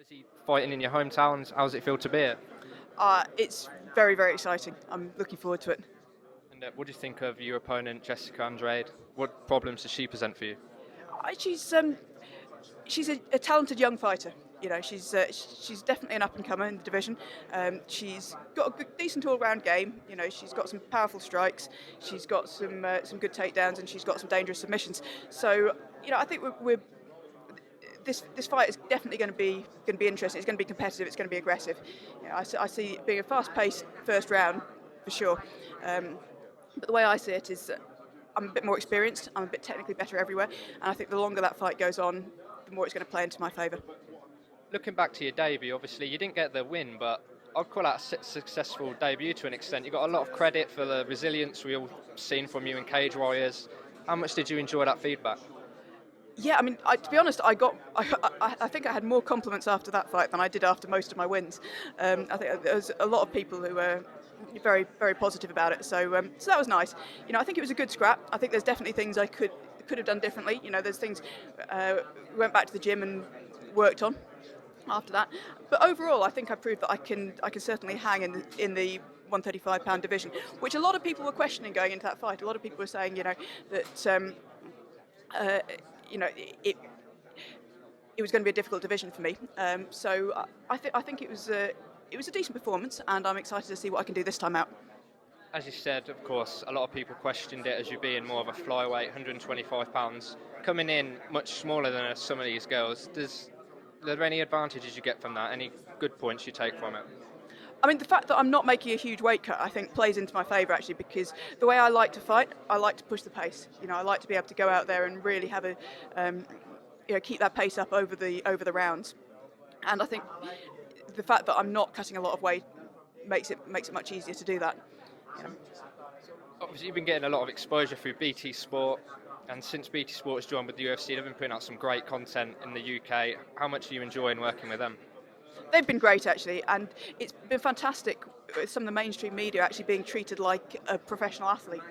Rosi, fighting in your hometowns, how does it feel to be here? It's very, very exciting. I'm looking forward to it. And what do you think of your opponent, Jessica Andrade? What problems does she present for you? She's a talented young fighter. She's definitely an up and comer in the division. She's got a decent all round game. She's got some powerful strikes. She's got some good takedowns, and she's got some dangerous submissions. So I think this fight is definitely going to be interesting. It's going to be competitive. It's going to be aggressive. I see it being a fast-paced first round for sure. But the way I see it is that I'm a bit more experienced. I'm a bit technically better everywhere, and I think the longer that fight goes on, the more it's going to play into my favour. Looking back to your debut, obviously you didn't get the win, but I'd call that a successful debut to an extent. You got a lot of credit for the resilience we all seen from you in Cage Warriors. How much did you enjoy that feedback? Yeah, I mean, to be honest, I think I had more compliments after that fight than I did after most of my wins. I think there was a lot of people who were very, very positive about it. So that was nice. I think it was a good scrap. I think there's definitely things I could have done differently. There's things we went back to the gym and worked on after that. But overall, I think I proved that I can certainly hang in the 135-pound division, which a lot of people were questioning going into that fight. A lot of people were saying, that. It was going to be a difficult division for me. So I think it was a decent performance, and I'm excited to see what I can do this time out. As you said, of course, a lot of people questioned it as you being more of a flyweight, 125 pounds, coming in much smaller than some of these girls. Are there any advantages you get from that? Any good points you take from it? I mean, the fact that I'm not making a huge weight cut, I think, plays into my favour, actually, because the way I like to fight, I like to push the pace. I like to be able to go out there and really have keep that pace up over the rounds. And I think the fact that I'm not cutting a lot of weight makes it much easier to do that. Obviously, you've been getting a lot of exposure through BT Sport, and since BT Sport has joined with the UFC, they've been putting out some great content in the UK. How much are you enjoying working with them? They've been great, actually, and it's been fantastic with some of the mainstream media actually being treated like a professional athlete.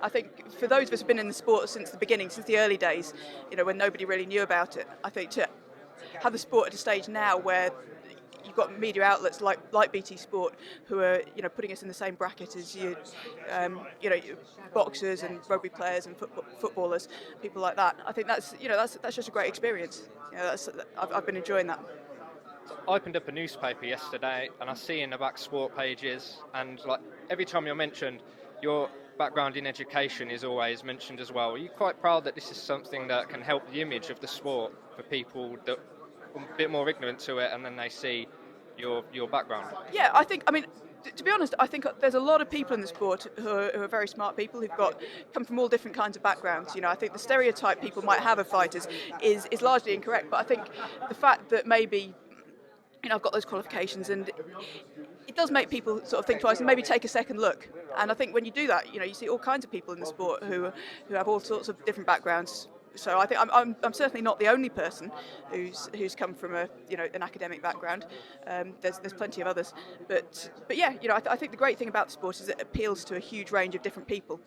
I think for those of us who've been in the sport since the beginning, since the early days, when nobody really knew about it, I think to have the sport at a stage now where you've got media outlets like BT Sport who are putting us in the same bracket as boxers and rugby players and footballers, people like that. I think that's just a great experience. I've been enjoying that. I opened up a newspaper yesterday and I see in the back sport pages, and every time you're mentioned, your background in education is always mentioned as well. Are you quite proud that this is something that can help the image of the sport for people that are a bit more ignorant to it, and then they see your background? Yeah, to be honest, I think there's a lot of people in the sport who are very smart people who've come from all different kinds of backgrounds. I think the stereotype people might have of fighters is largely incorrect, but I think the fact that maybe I've got those qualifications, and it does make people sort of think twice and maybe take a second look. And I think when you do that, you see all kinds of people in the sport who have all sorts of different backgrounds. So I think I'm certainly not the only person who's come from an academic background. There's plenty of others, but yeah, I think the great thing about the sport is it appeals to a huge range of different people,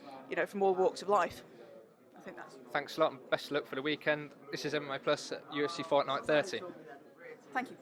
from all walks of life. I think that's. Thanks a lot, and best of luck for the weekend. This is MMAPLUS at UFC Fight Night 30. Thank you.